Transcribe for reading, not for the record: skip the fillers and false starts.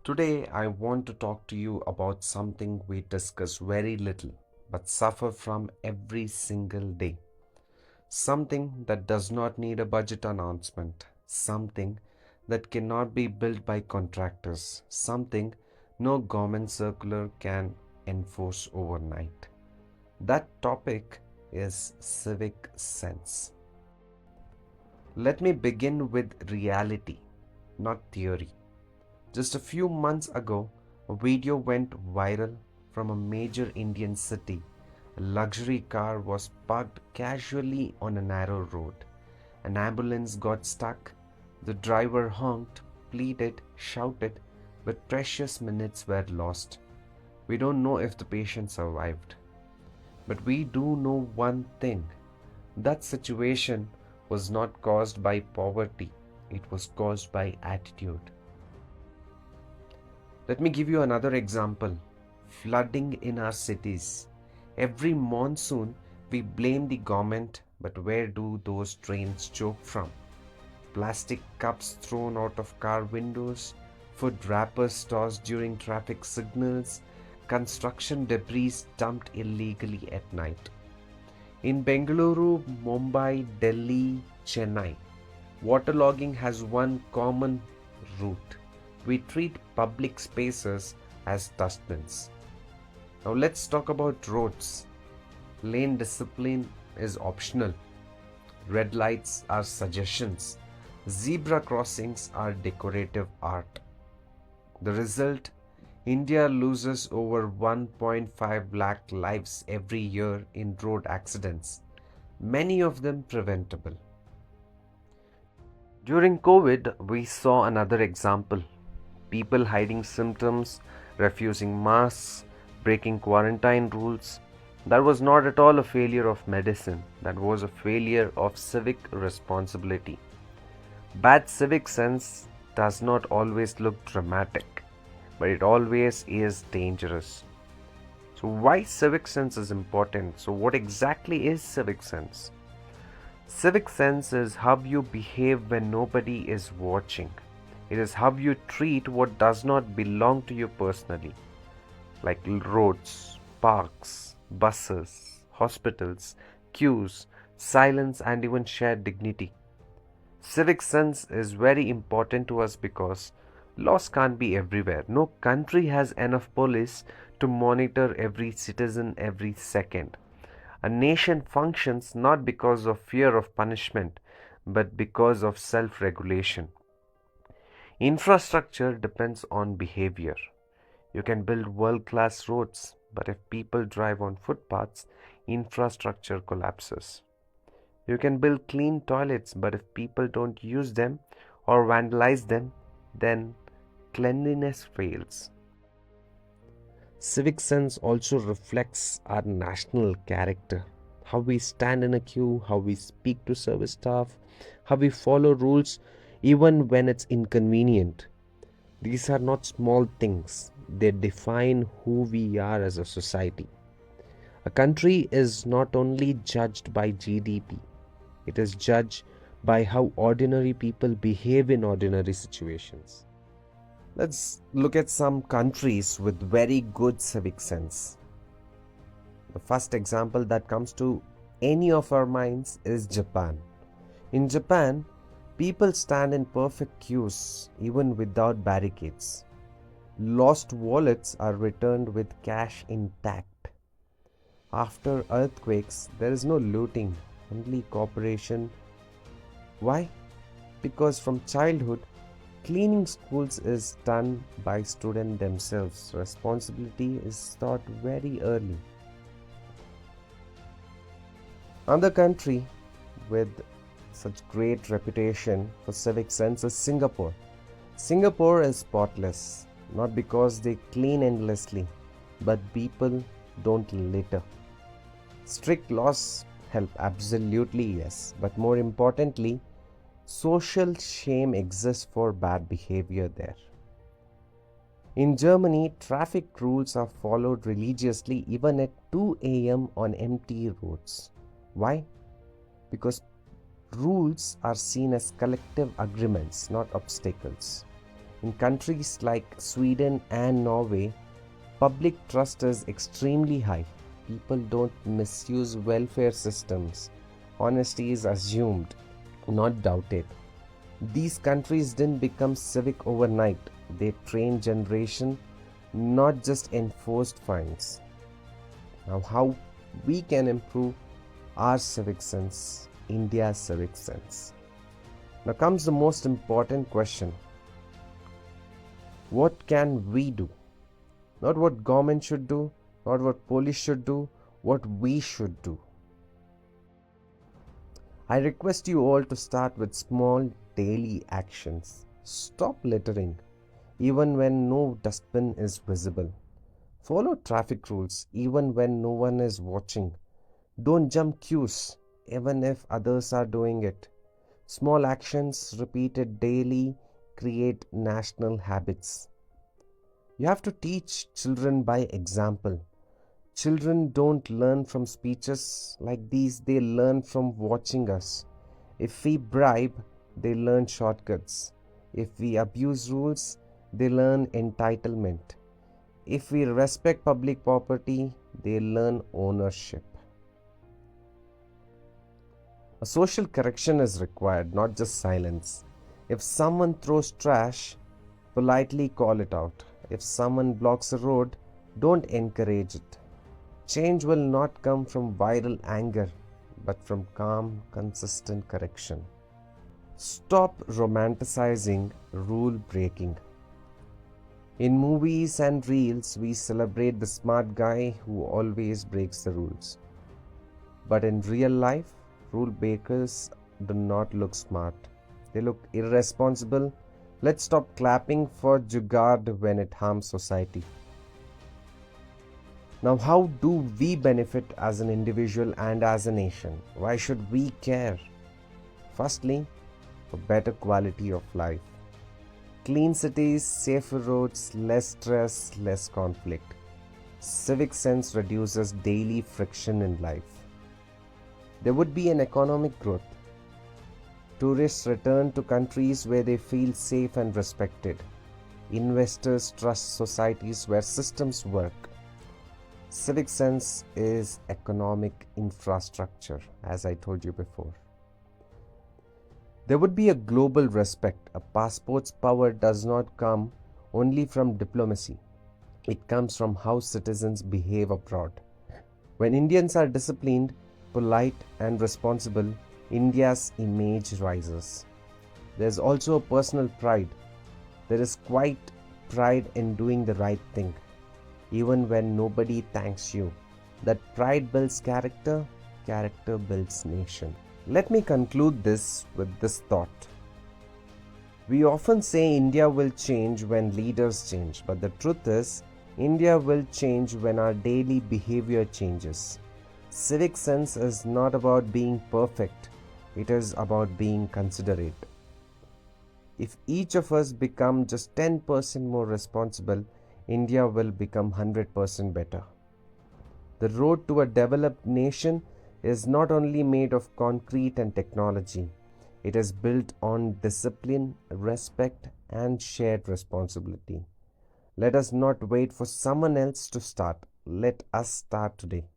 Today, I want to talk to you about something we discuss very little but suffer from every single day. Something that does not need a budget announcement, something that cannot be built by contractors, something no government circular can enforce overnight. That topic is civic sense. Let me begin with reality, not theory. Just a few months ago, a video went viral from a major Indian city. A luxury car was parked casually on a narrow road. An ambulance got stuck. The driver honked, pleaded, shouted, but precious minutes were lost. We don't know if the patient survived. But we do know one thing. That situation was not caused by poverty, it was caused by attitude. Let me give you another example. Flooding in our cities. Every monsoon, we blame the government, but where do those drains choke from? Plastic cups thrown out of car windows, food wrappers tossed during traffic signals, construction debris dumped illegally at night. In Bengaluru, Mumbai, Delhi, Chennai, waterlogging has one common root. We treat public spaces as dustbins. Now let's talk about roads. Lane discipline is optional. Red lights are suggestions. Zebra crossings are decorative art. The result? India loses over 1.5 lakh lives every year in road accidents, many of them preventable. During COVID, we saw another example. People hiding symptoms, refusing masks, breaking quarantine rules. That was not at all a failure of medicine. That was a failure of civic responsibility. Bad civic sense does not always look dramatic, but it always is dangerous. So why civic sense is important? So what exactly is civic sense? Civic sense is how you behave when nobody is watching. It is how you treat what does not belong to you personally, like roads, parks, buses, hospitals, queues, silence, and even shared dignity. Civic sense is very important to us because laws can't be everywhere. No country has enough police to monitor every citizen every second. A nation functions not because of fear of punishment, but because of self-regulation. Infrastructure depends on behavior. You can build world-class roads, but if people drive on footpaths, infrastructure collapses. You can build clean toilets, but if people don't use them or vandalize them, then cleanliness fails. Civic sense also reflects our national character. How we stand in a queue, how we speak to service staff, how we follow rules even when it's inconvenient. These are not small things, they define who we are as a society. A country is not only judged by GDP, it is judged by how ordinary people behave in ordinary situations. Let's look at some countries with very good civic sense. The first example that comes to any of our minds is Japan. In Japan, people stand in perfect queues even without barricades. Lost wallets are returned with cash intact. After earthquakes, there is no looting, only cooperation. Why? Because from childhood, cleaning schools is done by students themselves. Responsibility is taught very early. Another country with such great reputation for civic sense is Singapore. Singapore is spotless, not because they clean endlessly, but people don't litter. Strict laws help, absolutely yes, but more importantly, social shame exists for bad behavior there. In Germany, traffic rules are followed religiously even at 2 a.m. on empty roads. Why? Because rules are seen as collective agreements, not obstacles. In countries like Sweden and Norway, public trust is extremely high. People don't misuse welfare systems. Honesty is assumed, not doubted. These countries didn't become civic overnight. They trained generation, not just enforced fines. Now, how we can improve our civic sense, India's civic sense? Now comes the most important question. What can we do? Not what government should do, not what police should do, what we should do. I request you all to start with small daily actions. Stop littering, even when no dustbin is visible. Follow traffic rules, even when no one is watching. Don't jump queues, even if others are doing it. Small actions repeated daily create national habits. You have to teach children by example. Children don't learn from speeches like these, they learn from watching us. If we bribe, they learn shortcuts. If we abuse rules, they learn entitlement. If we respect public property, they learn ownership. A social correction is required, not just silence. If someone throws trash, politely call it out. If someone blocks a road, don't encourage it. Change will not come from viral anger, but from calm, consistent correction. Stop romanticizing rule breaking. In movies and reels, we celebrate the smart guy who always breaks the rules. But in real life, rule breakers do not look smart. They look irresponsible. Let's stop clapping for jugaad when it harms society. Now, how do we benefit as an individual and as a nation? Why should we care? Firstly, for better quality of life. Clean cities, safer roads, less stress, less conflict. Civic sense reduces daily friction in life. There would be an economic growth. Tourists return to countries where they feel safe and respected. Investors trust societies where systems work. Civic sense is economic infrastructure, as I told you before. There would be a global respect. A passport's power does not come only from diplomacy. It comes from how citizens behave abroad. When Indians are disciplined, polite, and responsible, India's image rises. There's also a personal pride. There is quite pride in doing the right thing, even when nobody thanks you. That pride builds character, character builds nation. Let me conclude this with this thought. We often say India will change when leaders change, but the truth is, India will change when our daily behavior changes. Civic sense is not about being perfect, it is about being considerate. If each of us become just 10% more responsible, India will become 100% better. The road to a developed nation is not only made of concrete and technology, it is built on discipline, respect, and shared responsibility. Let us not wait for someone else to start. Let us start today.